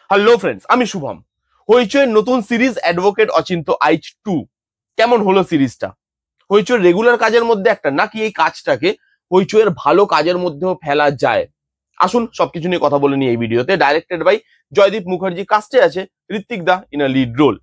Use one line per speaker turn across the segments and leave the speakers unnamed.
Hello friends, আমি শুভম। হইচইয়ের নতুন series advocate Achinta আইচ 2 কেমন হলো সিরিজটা? হইচইয়ের রেগুলার কাজের মধ্যে একটা, নাকি এই কাজটাকে হইচইয়ের ভালো কাজের মধ্যেও ফেলা যায়? আসুন সবকিছু নিয়ে কথা বলে নিই এই ভিডিওতে। ডাইরেক্টেড বাই জয়দীপ মুখার্জি, কাস্টে আছে ঋত্বিক দা ইন আ লিড রোল।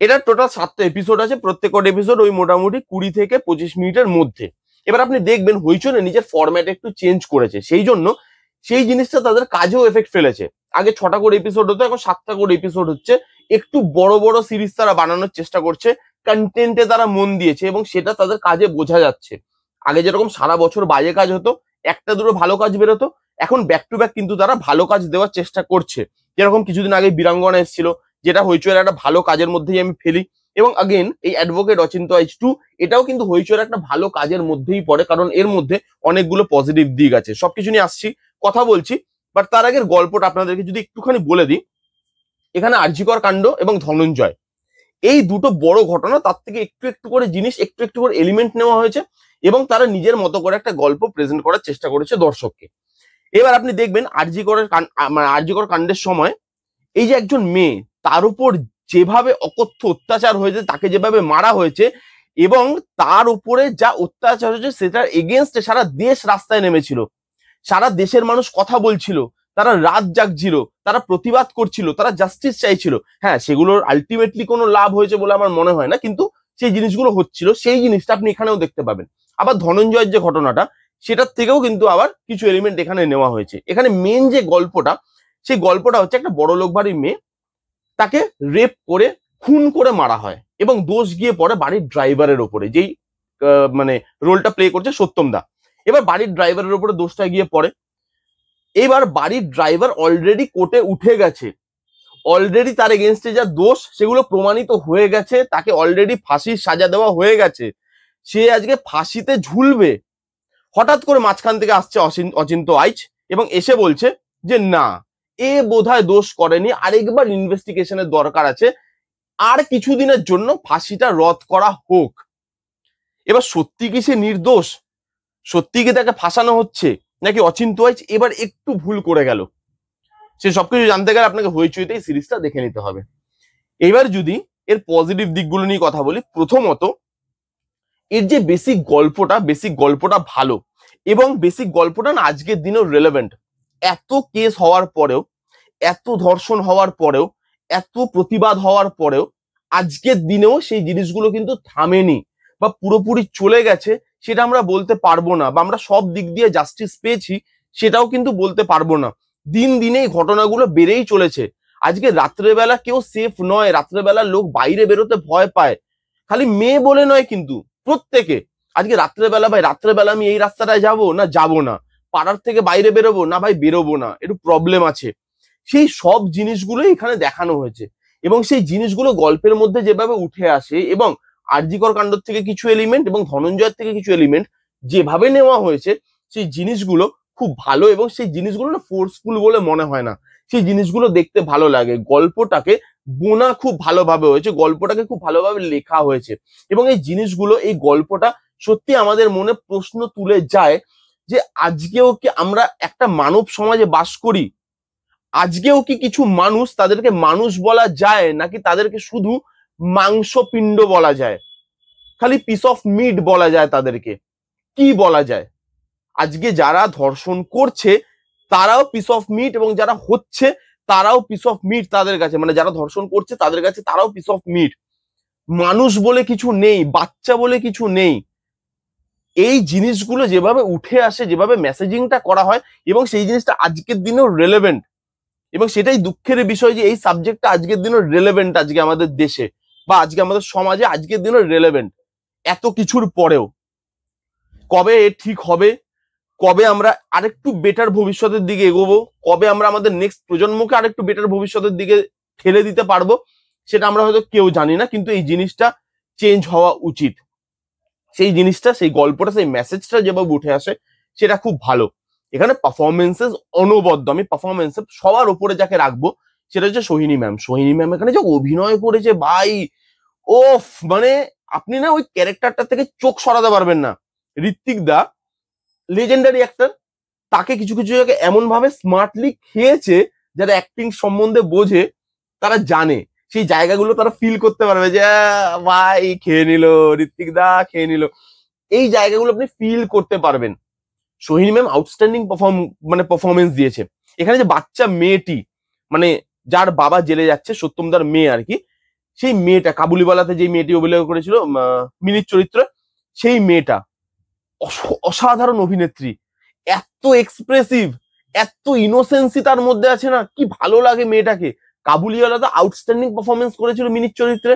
এটার টোটাল 7টা এপিসোড আছে, প্রত্যেকটা এপিসোড ওই মোটামুটি 20 থেকে 25 মিনিটের মধ্যে। এবার আপনি দেখবেন হইচই নিজের ফরম্যাট একটু চেঞ্জ করেছে, সেই জন্য সেই জিনিসটা তাদের কাজেও এফেক্ট ফেলেছে। আগে 6টা করে এপিসোড হতো, এখন 7টা করে এপিসোড হচ্ছে। একটু বড় বড় সিরিজ তারা বানানোর চেষ্টা করছে, কন্টেন্টে তারা মন দিয়েছে এবং সেটা তাদের কাজে বোঝা যাচ্ছে। আগে যেরকম সারা বছর বাজে কাজ হতো, একটা দুটো ভালো কাজ বেরোতো, এখন ব্যাক টু ব্যাক কিন্তু তারা ভালো কাজ দেওয়ার চেষ্টা করছে। যেরকম কিছুদিন আগে বীরাঙ্গনা এসেছিল, যেটা হইচইয়ের একটা ভালো কাজের মধ্যেই আমি ফেলি। এবং আগেন এই অ্যাডভোকেট অচিন্ত আইচ 2 এটাও কিন্তু হইচইয়ের একটা ভালো কাজের মধ্যেই পড়ে, কারণ এর মধ্যে অনেকগুলো পজিটিভ দিক আছে। সবকিছু নিয়ে আসছি, কথা বলছি। বাট তার আগের গল্পটা আপনাদেরকে যদি একটুখানি বলে দিই। এখানে আরজিকর কাণ্ড এবং ধনঞ্জয়, এই দুটো বড় ঘটনা, তার থেকে একটু একটু করে জিনিস, একটু একটু করে এলিমেন্ট নেওয়া হয়েছে এবং তারা নিজের মতো করে একটা গল্প প্রেজেন্ট করার চেষ্টা করেছে দর্শককে। এবার আপনি দেখবেন আরজিকর কাণ্ডের সময় এই যে একজন মেয়ে, তার উপর যেভাবে অকথ্য অত্যাচার হয়েছে, তাকে যেভাবে মারা হয়েছে এবং তার উপরে যা অত্যাচার হয়েছে সেটার এগেনস্টে সারা দেশ রাস্তায় নেমেছিল। সারা দেশের মানুষ কথা বলছিল, তারা রাত জাগছিল, তারা প্রতিবাদ করছিল, তারা জাস্টিস চাইছিল। হ্যাঁ, সেগুলোর আলটিমেটলি কোনো লাভ হয়েছে বলে আমার মনে হয় না, কিন্তু সেই জিনিসগুলো হচ্ছিল, সেই জিনিসটা আপনি এখানেও দেখতে পাবেন। আবার ধনঞ্জয়ের যে ঘটনাটা, সেটার থেকেও কিন্তু আবার কিছু এলিমেন্ট এখানে নেওয়া হয়েছে। এখানে মেন যে গল্পটা, সেই গল্পটা হচ্ছে একটা বড় লোক বাড়ির মেয়ে, তাকে রেপ করে খুন করে মারা হয় এবং দোষ গিয়ে পড়ে বাড়ির ড্রাইভারের ওপরে, যেই মানে রোলটা প্লে করছে সত্যম দা। এবার বাড়ির ড্রাইভারের ওপরে দোষটা গিয়ে পড়ে। এবার বাড়ির ড্রাইভার অলরেডি কোর্টে উঠে গেছে, অলরেডি তার এগেনস্টে যা দোষ সেগুলো প্রমাণিত হয়ে গেছে, তাকে অলরেডি ফাঁসির সাজা দেওয়া হয়ে গেছে, সে আজকে ফাঁসিতে ঝুলবে। হঠাৎ করে মাঝখান থেকে আসছে অচিন্ত আইচ এবং এসে বলছে যে না, এ বোধহয় দোষ করেনি, আরেকবার ইনভেস্টিগেশনের দরকার আছে, আর কিছুদিনের জন্য ফাঁসিটা রদ করা হোক। এবার সত্যি কি সে নির্দোষ? সত্যি কি তাকে ফাঁসানো হচ্ছে, নাকি অচিন্ত আইচ এবার একটু ভুল করে গেল? সে সবকিছু জানতে গেলে আপনাকে হইচইতে এই সিরিজটা দেখে নিতে হবে। এবার যদি এর পজিটিভ দিকগুলো নিয়ে কথা বলি, প্রথমত এর যে বেসিক গল্পটা ভালো এবং বেসিক গল্পটা না আজকের দিনেও রেলেভেন্ট। এত কেস হওয়ার পরেও, এত ধর্ষণ হওয়ার পরেও, এত প্রতিবাদ হওয়ার পরেও আজকের দিনেও সেই জিনিসগুলো কিন্তু থামেনি বা পুরোপুরি চলে গেছে সেটা আমরা বলতে পারবো না, বা আমরা সব দিক দিয়ে জাস্টিস পেয়েছি সেটাও কিন্তু বলতে পারবো না। দিন দিনে এই ঘটনাগুলো বেড়েই চলেছে। আজকে রাত্রেবেলা কেউ সেফ নয়, রাত্রেবেলা লোক বাইরে বেরোতে ভয় পায়। খালি মেয়ে বলে নয়, কিন্তু প্রত্যেকে। আজকে রাত্রেবেলা, ভাই রাত্রেবেলা আমি এই রাস্তাটায় যাবো না যাবো না, পাড়ার থেকে বাইরে বেরোবো না ভাই বেরোবো না, একটু প্রবলেম আছে। সেই সব জিনিসগুলো এখানে দেখানো হয়েছে এবং সেই জিনিসগুলো গল্পের মধ্যে যেভাবে উঠে আসে এবং আরজিকর কাণ্ড থেকে কিছু এলিমেন্ট এবং ধনঞ্জয়ের থেকে কিছু এলিমেন্ট যেভাবে নেওয়া হয়েছে, সেই জিনিসগুলো খুব ভালো এবং সেই জিনিসগুলো না ফোর্সফুল বলে মনে হয় না। সেই জিনিসগুলো দেখতে ভালো লাগে। গল্পটাকে বোনা খুব ভালোভাবে হয়েছে, গল্পটাকে খুব ভালোভাবে লেখা হয়েছে এবং এই জিনিসগুলো, এই গল্পটা সত্যি আমাদের মনে প্রশ্ন তুলে যায় যে আজকেও কি আমরা একটা মানব সমাজে বাস করি? আজকেও কি কিছু মানুষ, তাদেরকে মানুষ বলা যায় নাকি তাদেরকে শুধু মাংসপিণ্ড বলা যায়, খালি পিস অফ মিট বলা যায়? তাদেরকে কি বলা যায়? আজকে যারা ধর্ষণ করছে তারাও পিস অফ মিট এবং যারা হচ্ছে তারাও পিস অফ মিট তাদের কাছে, মানে যারা ধর্ষণ করছে তাদের কাছে তারাও পিস অফ মিট। মানুষ বলে কিছু নেই, বাচ্চা বলে কিছু নেই। এই জিনিসগুলো যেভাবে উঠে আসে, যেভাবে মেসেজিংটা করা হয় এবং সেই জিনিসটা আজকের দিনেও রেলেভেন্ট, এবং সেটাই দুঃখের বিষয় যে এই সাবজেক্টটা আজকের দিনও রেলেভেন্ট, আজকে আমাদের দেশে বা আজকে আমাদের সমাজে আজকের দিনও রেলেভেন্ট এত কিছুর পরেও। কবে ঠিক হবে, কবে আমরা আরেকটু বেটার ভবিষ্যতের দিকে এগোবো, কবে আমরা আমাদের নেক্সট প্রজন্মকে আরেকটু বেটার ভবিষ্যতের দিকে ঠেলে দিতে পারবো, সেটা আমরা হয়তো কেউ জানি না, কিন্তু এই জিনিসটা চেঞ্জ হওয়া উচিত। সেই জিনিসটা, সেই গল্পটা, সেই মেসেজটা যেভাবে উঠে আসে সেটা খুব ভালো। এখানে পারফরমেন্সেস অনবদ্য। আমি পারফরমেন্সে সবার উপরে যাকে রাখবো সেটা হচ্ছে সোহিনী ম্যাম। সোহিনী ম্যাম এখানে যে অভিনয় করেছে ভাই, ওফ, মানে আপনি না ওই ক্যারেক্টারটা থেকে চোখ সরাতে পারবেন না। ঋত্বিক দা লেজেন্ডারি অ্যাক্টর, তাকে কিছু কিছু জায়গায় এমন ভাবে স্মার্টলি খেয়েছে যারা অ্যাক্টিং সম্বন্ধে বোঝে তারা জানে, সেই জায়গাগুলো তারা ফিল করতে পারবে যে ভাই খেয়ে নিল, ঋত্বিক দা খেয়ে নিল, এই জায়গাগুলো আপনি ফিল করতে পারবেন। সোহিনী ম্যাম আউটস্ট্যান্ডিং পারফরমেন্স দিয়েছে। এখানে যে বাচ্চা মেয়েটি, মানে যার বাবা জেলে যাচ্ছে, সত্যমদার মেয়ে আর কি, সেই মেয়েটা কাবুলিওয়ালাতে যে মেয়েটি অভিনয় করেছিল মিনির চরিত্র, সেই মেয়েটা অসাধারণ অভিনেত্রী, এত এক্সপ্রেসিভ, এত ইনোসেন্সি তার মধ্যে আছে না, কি ভালো লাগে মেয়েটাকে। কাবুলিওয়ালাতে আউটস্ট্যান্ডিং পারফরমেন্স করেছিল মিনির চরিত্রে,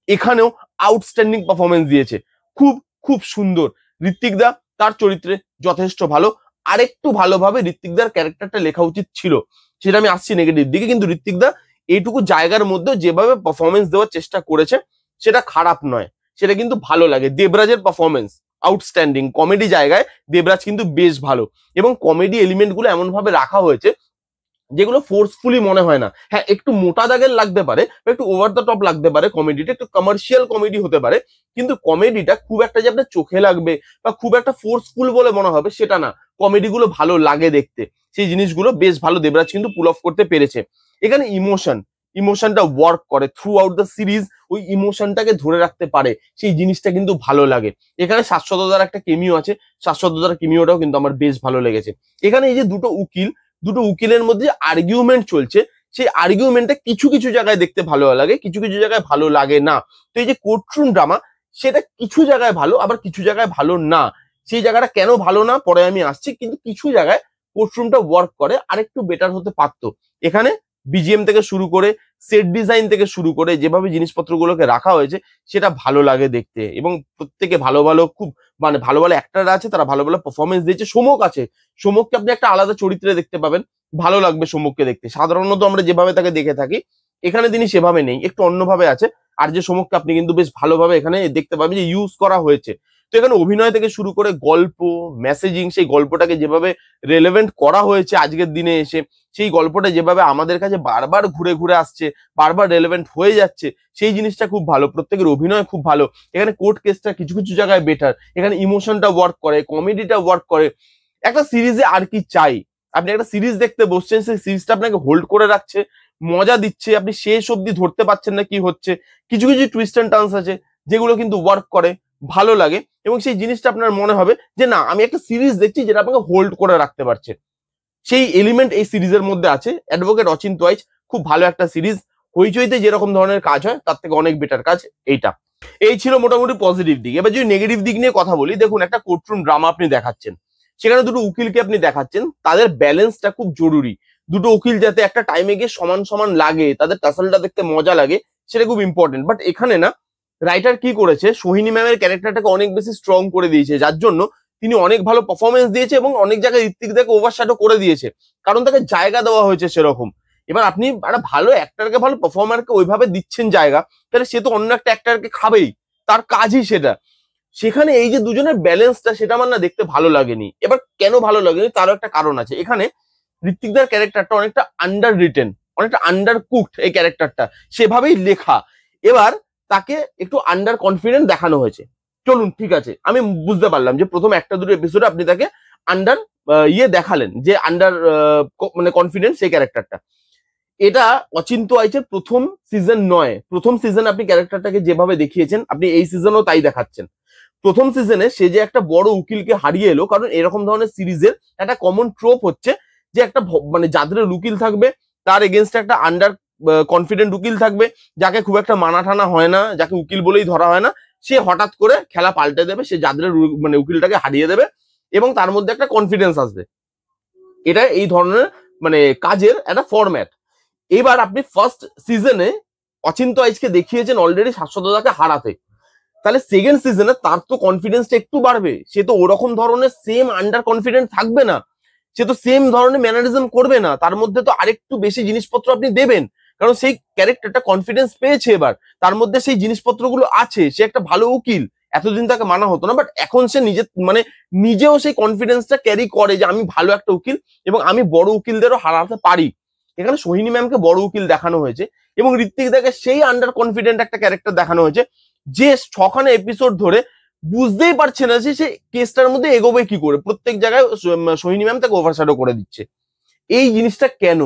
এখানেও আউটস্ট্যান্ডিং পারফরমেন্স দিয়েছে, খুব খুব সুন্দর। ঋত্বিক দা তার চরিত্রে যথেষ্ট ভালো, আরেকটু ভালোভাবে ঋত্বিক দার ক্যারেক্টারটা লেখা উচিত ছিল, সেটা আমি আসছি নেগেটিভ দিকে। কিন্তু ঋত্বিক দা এইটুকু জায়গার মধ্যে যেভাবে পারফরমেন্স দেওয়ার চেষ্টা করেছে সেটা খারাপ নয়, সেটা কিন্তু ভালো লাগে। দেবরাজের পারফরমেন্স আউটস্ট্যান্ডিং, কমেডি জায়গায় দেবরাজ কিন্তু বেশ ভালো, এবং কমেডি এলিমেন্ট গুলো এমন ভাবে রাখা হয়েছে যেগুলো ফোর্সফুলি মনে হয় না। হ্যাঁ, একটু মোটা দাগের লাগতে পারে, একটু ওভার দ্য টপ লাগতে পারে, কমেডিটা একটু কমার্শিয়াল কমেডি হতে পারে, কিন্তু কমেডিটা খুব একটা যে আপনার চোখে লাগবে বা খুব একটা ফোর্সফুল বলে মনে হবে সেটা না। কমেডি গুলো ভালো লাগে দেখতে, সেই জিনিসগুলো বেশ ভালো দেবরাজ কিন্তু পুল অফ করতে পেরেছে। এখানে ইমোশনটা ওয়ার্ক করে থ্রু আউট দ্য সিরিজ, ওই ইমোশনটাকে ধরে রাখতে পারে, সেই জিনিসটা কিন্তু ভালো লাগে। এখানে শাশ্বতদার একটা কেমিও আছে, শাশ্বতদার কেমিওটাও কিন্তু আমার বেশ ভালো লেগেছে। এখানে এই যে দুটো উকিলের মধ্যে আর্গুমেন্ট চলছে, সেই আর্গুমেন্টটা কিছু কিছু জায়গায় দেখতে ভালো লাগে, কিছু কিছু জায়গায় ভালো লাগে না। তো এই যে কোর্টরুম ড্রামা, সেটা কিছু জায়গায় ভালো, আবার কিছু জায়গায় ভালো না। সেই জায়গাটা কেন ভালো না পরে আমি আসছি, কিন্তু কিছু জায়গায় কোর্টরুমটা ওয়ার্ক করে, আরেকটু বেটার হতে পারতো। এখানে বিজিএম থেকে শুরু করে সেট ডিজাইন থেকে শুরু করে যেভাবে জিনিসপত্রগুলোকে রাখা হয়েছে সেটা ভালো লাগে দেখতে, এবং প্রত্যেকে ভালো ভালো খুব ভালো ভালো অ্যাক্টার আছে, তারা ভালো ভালো পারফরমেন্স দিয়েছে। সোমক আছে, সোমককে আপনি একটা আলাদা চরিত্রে দেখতে পাবেন, ভালো লাগবে সোমককে দেখতে। সাধারণত আমরা যেভাবে তাকে দেখে থাকি, এখানে তিনি সেভাবে নেই, একটু অন্যভাবে আছে। আর যে সোমককে আপনি কিন্তু বেশ ভালোভাবে এখানে দেখতে পাবেন যে ইউজ করা হয়েছে। তো এখানে অভিনয় থেকে শুরু করে গল্প, মেসেজিং, সেই গল্পটাকে যেভাবে রেলেভেন্ট করা হয়েছে আজকের দিনে এসে, সেই গল্পটা যেভাবে আমাদের কাছে বারবার ঘুরে ঘুরে আসছে, বারবার রেলেভেন্ট হয়ে যাচ্ছে, সেই জিনিসটা খুব ভালো। প্রত্যেকের অভিনয় খুব ভালো। এখানে কোর্ট কেসটা কিছু কিছু জায়গায় বেটার, এখানে ইমোশনটা ওয়ার্ক করে, কমেডিটা ওয়ার্ক করে। একটা সিরিজে আর কি চাই? আপনি একটা সিরিজ দেখতে বসছেন, সেই সিরিজটা আপনাকে হোল্ড করে রাখছে, মজা দিচ্ছে, আপনি শেষ অব্দি ধরতে পারছেন না কি হচ্ছে। কিছু কিছু টুইস্ট অ্যান্ড টার্নস আছে যেগুলো কিন্তু ওয়ার্ক করে, ভালো লাগে, এবং সেই জিনিসটা আপনার মনে হবে যে না, আমি একটা সিরিজ দেখছি যেটা আপনাকে হোল্ড করে রাখতে পারছে। সেই এলিমেন্ট এই সিরিজের মধ্যে আছে। অ্যাডভোকেট অচিন্ত ওয়াইজ খুব ভালো একটা সিরিজ। হইচইতে যেরকম ধরনের কাজ হয় তার থেকে অনেক বেটার কাজ এইটা। এই ছিল মোটামুটি পজিটিভ দিক। এবার যদি নেগেটিভ দিক নিয়ে কথা বলি, দেখুন একটা কোর্টরুম ড্রামা আপনি দেখাচ্ছেন, সেখানে দুটো উকিলকে আপনি দেখাচ্ছেন, তাদের ব্যালেন্সটা খুব জরুরি। দুটো উকিল যাতে একটা টাইমে গিয়ে সমান সমান লাগে, তাদের টাসলটা দেখতে মজা লাগে, সেটা খুব ইম্পর্টেন্ট। বাট এখানে না, রাইটার কি করেছে, সোহিনী ম্যামের ক্যারেক্টারটাকে অনেক বেশি স্ট্রং করে দিয়েছে, যার জন্য তিনি অনেক ভালো পারফরমেন্স দিয়েছে, এবং অনেক জায়গায় ঋত্বিক দাকে ওভারশ্যাডো করে দিয়েছে, কারণ তাকে জায়গা দেওয়া হয়েছে সেরকম। এবার আপনি একটা ভালো অ্যাক্টারকে, ভালো পারফর্মারকে ওইভাবে দিচ্ছেন জায়গা, তাহলে সে তো অন্য একটা অ্যাক্টারকে খাবেই, তার কাজই সেটা। সেখানে এই যে দুজনের ব্যালেন্সটা, সেটা আমার না দেখতে ভালো লাগেনি। এবার কেন ভালো লাগেনি তারও একটা কারণ আছে। এখানে ঋত্বিকদার ক্যারেক্টারটা অনেকটা আন্ডার রিটেন, অনেকটা আন্ডার কুকড এই ক্যারেক্টারটা, সেভাবেই লেখা। এবার তাকে একটু আন্ডার কনফিডেন্ট দেখানো হয়েছে। চলুন ঠিক আছে, আমি বুঝতে পারলাম যে প্রথম একটা দুটো এপিসোডে আপনি তাকে আন্ডার দেখালেন, যে আন্ডার কনফিডেন্ট সেই ক্যারেক্টারটা। এটা অচিন্ত আইচের প্রথম সিজন নয়, প্রথম সিজন আপনি ক্যারেক্টারটাকে যেভাবে দেখিয়েছেন, আপনি এই সিজনও তাই দেখাচ্ছেন। প্রথম সিজনে সে যে একটা বড় উকিলকে হারিয়ে এলো, কারণ এরকম ধরনের সিরিজের একটা কমন ট্রোপ হচ্ছে যে একটা যাদের উকিল থাকবে, তার এগেনস্টে একটা আন্ডার কনফিডেন্ট উকিল থাকবে, যাকে খুব একটা মানা টানা হয় না, যাকে উকিল বলেই ধরা হয় না, সে হঠাৎ করে খেলা পাল্টে দেবে, সে যাদের উকিলটাকে হারিয়ে দেবে, এবং তার মধ্যে একটা কনফিডেন্স আসবে। এটা এই ধরনের কাজের একটা ফরম্যাট। এবার আপনি ফার্স্ট সিজনে অচিন্ত আইচকে দেখিয়েছেন অলরেডি শাশ্বতদাকে হারাতে, তাহলে সেকেন্ড সিজনে তার তো কনফিডেন্সটা একটু বাড়বে, সে তো ওরকম ধরনের সেম আন্ডার কনফিডেন্ট থাকবে না, সে তো সেম ধরনের ম্যানারিজম করবে না, তার মধ্যে তো আরেকটু বেশি জিনিসপত্র আপনি দেবেন, কারণ সেই ক্যারেক্টারটা কনফিডেন্স পেয়েছে, এবার তার মধ্যে সেই জিনিসপত্রগুলো আছে, সে একটা ভালো উকিল, এতদিন তাকে মানা হতো না, বাট এখন সে নিজেও সেই কনফিডেন্সটা ক্যারি করে যে আমি ভালো একটা উকিল এবং আমি বড় উকিলদেরও হারাতে পারি। এখানে সোহিনী ম্যামকে বড় উকিল দেখানো হয়েছে, এবং ঋত্বিক দাকে সেই আন্ডার কনফিডেন্ট একটা ক্যারেক্টার দেখানো হয়েছে, যে 6খানা এপিসোড ধরে বুঝতেই পারছে না যে সে কেসটার মধ্যে এগোবে কি করে, প্রত্যেক জায়গায় সোহিনী ম্যাম তাকে ওভারশ্যাডো করে দিচ্ছে। এই জিনিসটা কেন?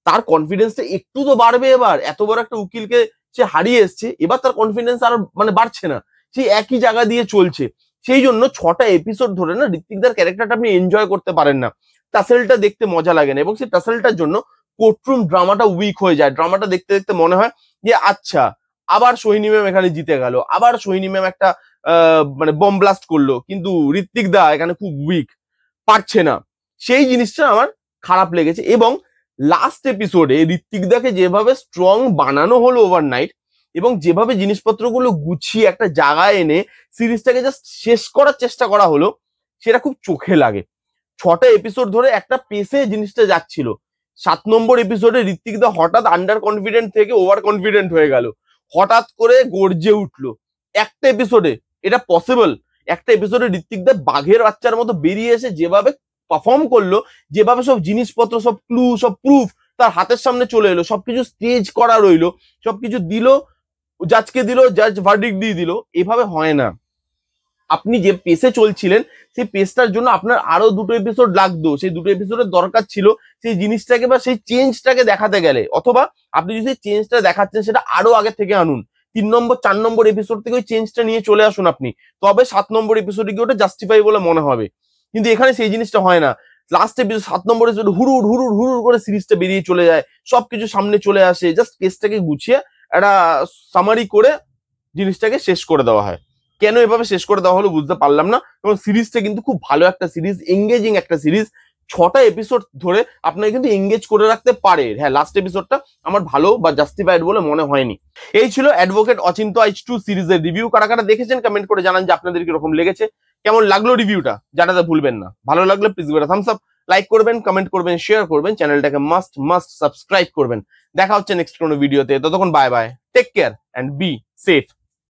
তার কনফিডেন্সটা একটু তো বাড়বে। এবার এত বড় একটা উকিলকে সে হারিয়ে এসছে, এবার তার কনফিডেন্স আর মানে বাড়ছে না, সেই একই জায়গা দিয়ে চলছে। সেই জন্য 6টা এপিসোড ধরে না ঋত্বিকদার ক্যারেক্টারটা আপনি এনজয় করতে পারেন না, টাসেলটা দেখতে মজা লাগে না, এবং সেই টাসেলটার জন্য কোর্টরুম ড্রামাটা উইক হয়ে যায়। ড্রামাটা দেখতে দেখতে মনে হয় যে আচ্ছা আবার সোহিনী ম্যাম এখানে জিতে গেল, আবার সোহিনী ম্যাম একটা মানে বম ব্লাস্ট করলো, কিন্তু ঋত্বিক দা এখানে খুব উইক, পারছে না। সেই জিনিসটা আমার খারাপ লেগেছে। এবং লাস্ট এপিসোডে ঋত্বিক দাকে যেভাবে স্ট্রং বানানো হলো ওভারনাইট, এবং যেভাবে জিনিসপত্রগুলো গুছিয়ে একটা জায়গায় এনে সিরিজটাকে জাস্ট শেষ করার চেষ্টা করা হলো, সেটা খুব চোখে লাগে। 6টা এপিসোড ধরে একটা পেসে জিনিসটা যাচ্ছিল। 7 নম্বর এপিসোডে ঋত্বিক দা হঠাৎ আন্ডার কনফিডেন্ট থেকে ওভার কনফিডেন্ট হয়ে গেল, হঠাৎ করে গর্জে উঠলো একটা এপিসোডে। এটা পসিবল? একটা এপিসোডে ঋত্বিক দা বাঘের বাচ্চার মতো বেরিয়ে এসে যেভাবে পারফর্ম করলো, যেভাবে সব জিনিসপত্র, সব ক্লু, সব প্রুফ তার হাতের সামনে চলে এলো, সবকিছু স্টেজ করা রইলো, সবকিছু দিল, জাজকে দিল, জাজ ভার্ডিক্ট দিয়ে দিল, এভাবে হয় না। আপনি যে পেসে চলছিলেন সেই পেসটার জন্য আপনার আরো 2টো এপিসোড লাগতো, সেই 2টো এপিসোডের দরকার ছিল সেই জিনিসটাকে বা সেই চেঞ্জটাকে দেখাতে গেলে। অথবা আপনি যদি চেঞ্জটা দেখাচ্ছেন সেটা আরো আগে থেকে আনুন, 3 নম্বর 4 নম্বর এপিসোড থেকে ওই চেঞ্জটা নিয়ে চলে আসুন আপনি, তবে 7 নম্বর এপিসোডে গিয়ে ওটা জাস্টিফাই বলে মনে হবে। কিন্তু এখানে সেই জিনিসটা হয় না। লাস্ট এপিসোড 7 নম্বর এপিসোড হুড়ুর হুড়ুর হুড়ুর করে সিরিজটা বেরিয়ে চলে যায়, সবকিছু সামনে চলে আসে, জাস্ট কেসটাকে গুছিয়ে একটা সামারি করে জিনিসটাকে শেষ করে দেওয়া হয়। কেন এভাবে শেষ করে দেওয়া হলো বুঝতে পারলাম না। এবং সিরিজটা কিন্তু খুব ভালো একটা সিরিজ, এঙ্গেজিং একটা সিরিজ। 6টা এপিসোড ধরে আপনাকে কিন্তু এঙ্গেজ করে রাখতে পারে। হ্যাঁ, লাস্ট এপিসোডটা আমার ভালো বা জাস্টিফাইড বলে মনে হয়নি। এই ছিল অ্যাডভোকেট অচিন্ত আইচ 2 সিরিজের রিভিউ। কারা কারা দেখেছেন কমেন্ট করে জানান যে আপনাদের কিরকম লেগেছে, কেমন লাগলো রিভিউটা জানাতে ভুলবেন না। ভালো লাগলে প্লিজ একটা থামস আপ, লাইক করবেন, কমেন্ট করবেন, শেয়ার করবেন, চ্যানেলটাকে মাস্ট সাবস্ক্রাইব করবেন। দেখা হচ্ছে নেক্সট কোনো ভিডিওতে, ততক্ষণ bye bye, take care and be safe.